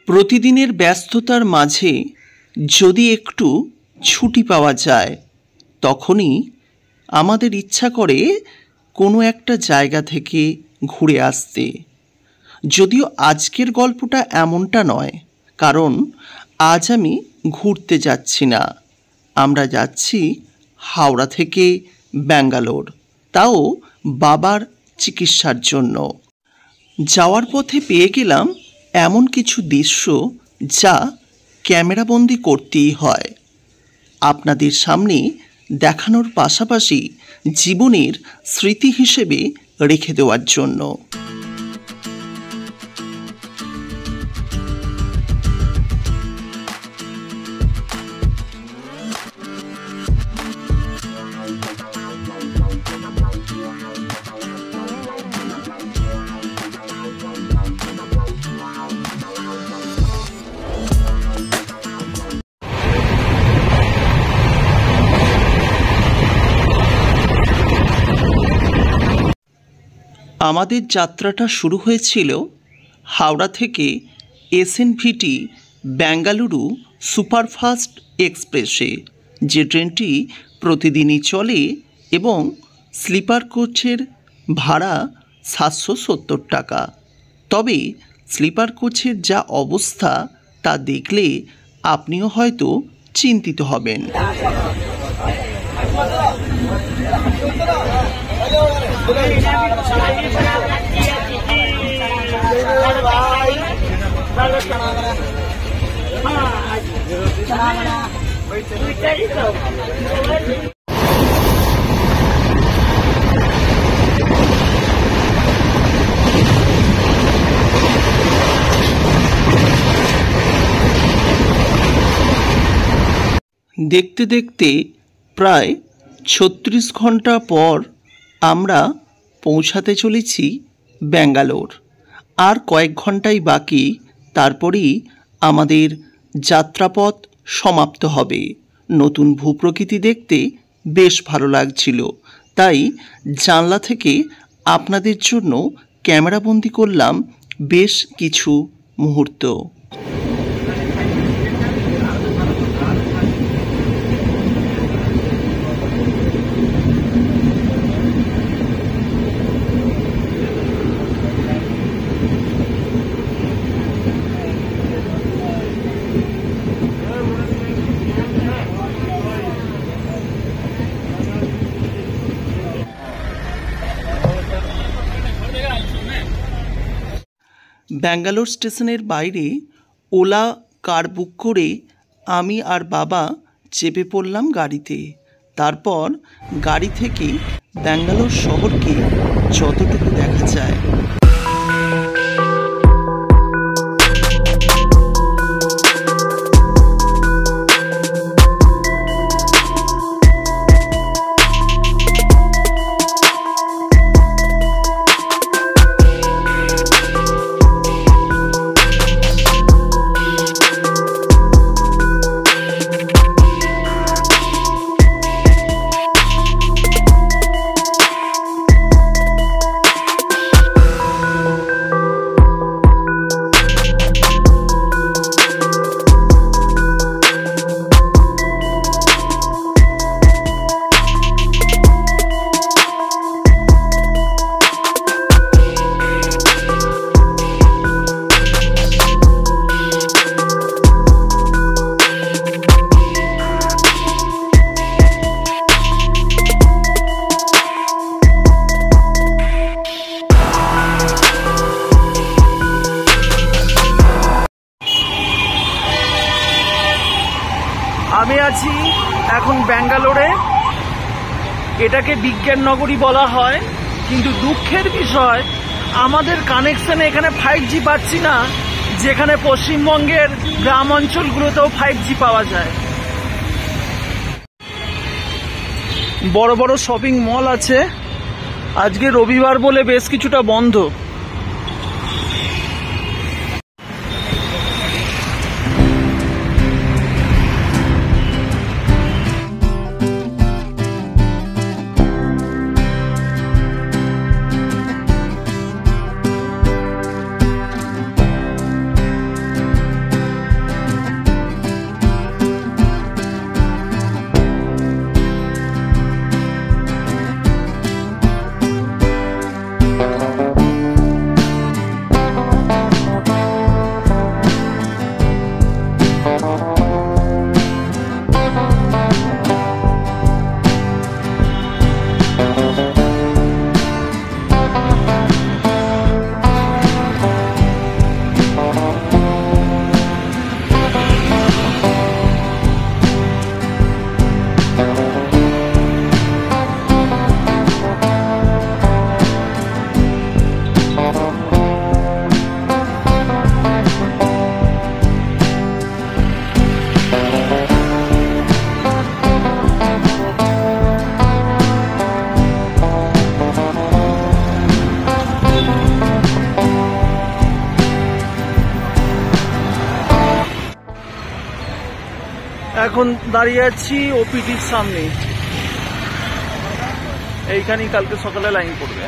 প্রতিদিনের ব্যস্ততার মাঝে যদি একটু ছুটি পাওয়া যায় তখনই আমাদের ইচ্ছা করে কোনো একটা জায়গা থেকে ঘুরে আসতে। যদিও আজকের গল্পটা এমনটা নয়, কারণ আজ আমি ঘুরতে যাচ্ছি না, আমরা যাচ্ছি হাওড়া থেকে ব্যাঙ্গালোর, তাও বাবার চিকিৎসার জন্য। যাওয়ার পথে পেয়ে গেলাম এমন কিছু দৃশ্য যা ক্যামেরাবন্দি করতেই হয়, আপনাদের সামনে দেখানোর পাশাপাশি জীবনের স্মৃতি হিসেবে রেখে দেওয়ার জন্য। আমাদের যাত্রাটা শুরু হয়েছিল হাওড়া থেকে এসএনভিটি বেঙ্গালুরু সুপারফাস্ট এক্সপ্রেসে, যে ট্রেনটি প্রতিদিনই চলে এবং স্লিপার কোচের ভাড়া 770 টাকা। তবে স্লিপার কোচের যা অবস্থা তা দেখলে আপনিও হয়তো চিন্তিত হবেন। দেখতে দেখতে প্রায় 36 ঘন্টা পর আমরা পৌঁছাতে চলেছি ব্যাঙ্গালোর। আর কয়েক ঘন্টাই বাকি, তারপরেই আমাদের যাত্রাপথ সমাপ্ত হবে। নতুন ভূপ্রকৃতি দেখতে বেশ ভালো লাগছিল, তাই জানলা থেকে আপনাদের জন্য ক্যামেরাবন্দি করলাম বেশ কিছু মুহূর্ত। ব্যাঙ্গালোর স্টেশনের বাইরে ওলা কার বুক করে আমি আর বাবা চেপে পড়লাম গাড়িতে। তারপর গাড়ি থেকে ব্যাঙ্গালোর শহরকে যতটুকু দেখা যায় আমি আছি এখন ব্যাঙ্গালোরে। এটাকে বিজ্ঞান নগরী বলা হয়, কিন্তু দুঃখের বিষয় আমাদের কানেকশনে এখানে 5G পাচ্ছি না, যেখানে পশ্চিমবঙ্গের গ্রাম অঞ্চলগুলোতেও 5G পাওয়া যায়। বড় বড় শপিং মল আছে, আজকে রবিবার বলে বেশ কিছুটা বন্ধ। এখন দাঁড়িয়ে আছি ওপিটির সামনে, এইখানেই কালকে সকালে লাইন পড়বে।